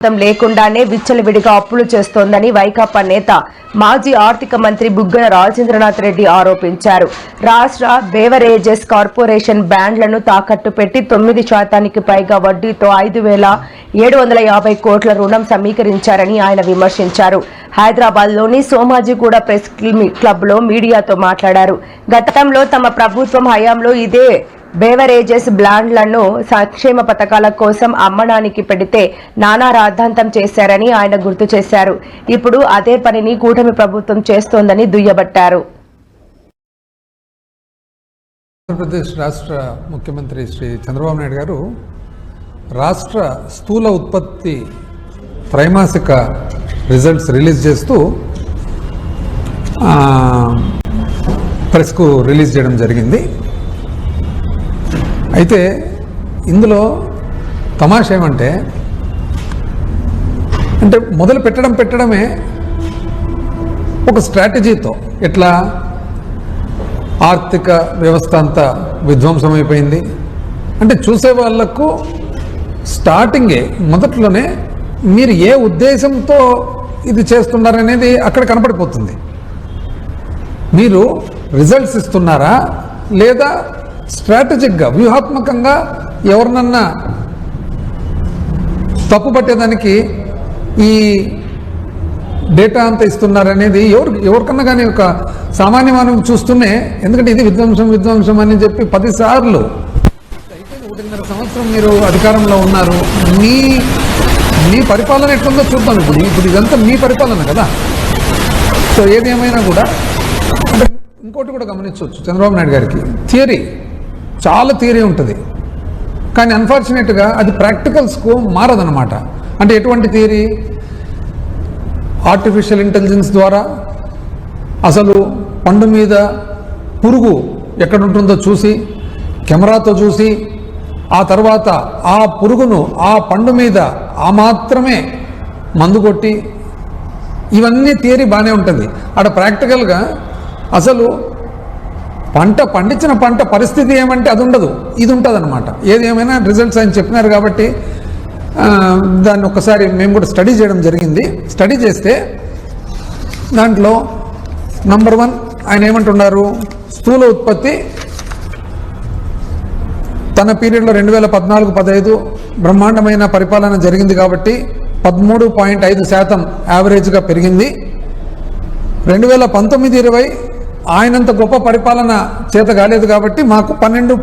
లేకుండానే విచ్చలవిడిగా అప్పులు చేస్తోందని వైకాపా నేత మాజీ ఆర్థిక మంత్రి బుగ్గన రాజేంద్రనాథ్ రెడ్డి ఆరోపించారు. రాష్ట్ర బేవరేజెస్ కార్పొరేషన్ బాండ్లను తాకట్టు పెట్టి 9% పైగా వడ్డీతో 5,750 కోట్ల రుణం సమీకరించారని ఆయన విమర్శించారు. హైదరాబాద్లోని సోమాజిగూడ ప్రెస్ క్లబ్ లో మీడియాతో మాట్లాడారు. గతంలో తమ ప్రభుత్వం హయాంలో ఇదే బేవరేజెస్ బ్లాండ్లను సంక్షేమ పథకాల కోసం అమ్మడానికి పెడితే నానా రాద్ధాంతం చేశారని ఆయన గుర్తు చేశారు. ఇప్పుడు అదే పనిని కూటమి ప్రభుత్వం చేస్తోందని దుయ్యబట్టారు. ఆంధ్రప్రదేశ్ రాష్ట్ర ముఖ్యమంత్రి శ్రీ చంద్రబాబు నాయుడు గారు రాష్ట్ర స్థూల ఉత్పత్తి త్రైమాసిక రిజల్ట్స్ రిలీజ్ చేస్తూ ప్రెస్కు రిలీజ్ చేయడం జరిగింది. అయితే ఇందులో తమాషా ఏమంటే మొదలు పెట్టడమే ఒక స్ట్రాటజీతో, ఎట్లా ఆర్థిక వ్యవస్థ అంతా విధ్వంసమైపోయింది అంటే చూసే వాళ్లకు స్టార్టింగే మొదట్లోనే మీరు ఏ ఉద్దేశంతో ఇది చేస్తున్నారనేది అక్కడ కనపడిపోతుంది. మీరు రిజల్ట్స్ ఇస్తున్నారా లేదా స్ట్రాటజిక్గా వ్యూహాత్మకంగా ఎవరినన్నా తప్పు పట్టేదానికి ఈ డేటా అంతా ఇస్తున్నారనేది ఎవరికన్నా కానీ ఒక సామాన్య మానవం చూస్తూనే, ఎందుకంటే ఇది విధ్వంసం అని చెప్పి 10 సార్లు 1.5 సంవత్సరం మీరు అధికారంలో ఉన్నారు. మీ పరిపాలన ఎట్లుందో చూద్దాం. ఇప్పుడు ఇదంతా మీ పరిపాలన కదా. సో ఏది ఏమైనా కూడా అంటే ఇంకోటి కూడా గమనించవచ్చు, చంద్రబాబు నాయుడు గారికి చాలా థియరీ ఉంటుంది, కానీ అన్ఫార్చునేట్గా అది ప్రాక్టికల్స్కు మారదన్నమాట. అంటే ఎటువంటి థియరీ? ఆర్టిఫిషియల్ ఇంటెలిజెన్స్ ద్వారా అసలు పండు మీద పురుగు ఎక్కడుంటుందో చూసి, కెమెరాతో చూసి, ఆ తర్వాత ఆ పురుగును ఆ పండు మీద ఆ మాత్రమే మందు కొట్టి, ఇవన్నీ థియరీ బాగానే ఉంటుంది. అక్కడ ప్రాక్టికల్గా అసలు పండించిన పంట పరిస్థితి ఏమంటే అది ఉండదు, ఇది ఉంటుంది అనమాట. ఏది ఏమైనా రిజల్ట్స్ ఆయన చెప్పినారు కాబట్టి దాన్ని ఒక్కసారి మేము కూడా స్టడీ చేయడం జరిగింది. స్టడీ చేస్తే దాంట్లో నంబర్ 1 ఆయన ఏమంటున్నారు, స్థూల ఉత్పత్తి తన పీరియడ్లో 2014-15 బ్రహ్మాండమైన పరిపాలన జరిగింది కాబట్టి 13.5% యావరేజ్గా పెరిగింది. 2019-20 ఆయనంత గొప్ప పరిపాలన చేత కాలేదు కాబట్టి మాకు 12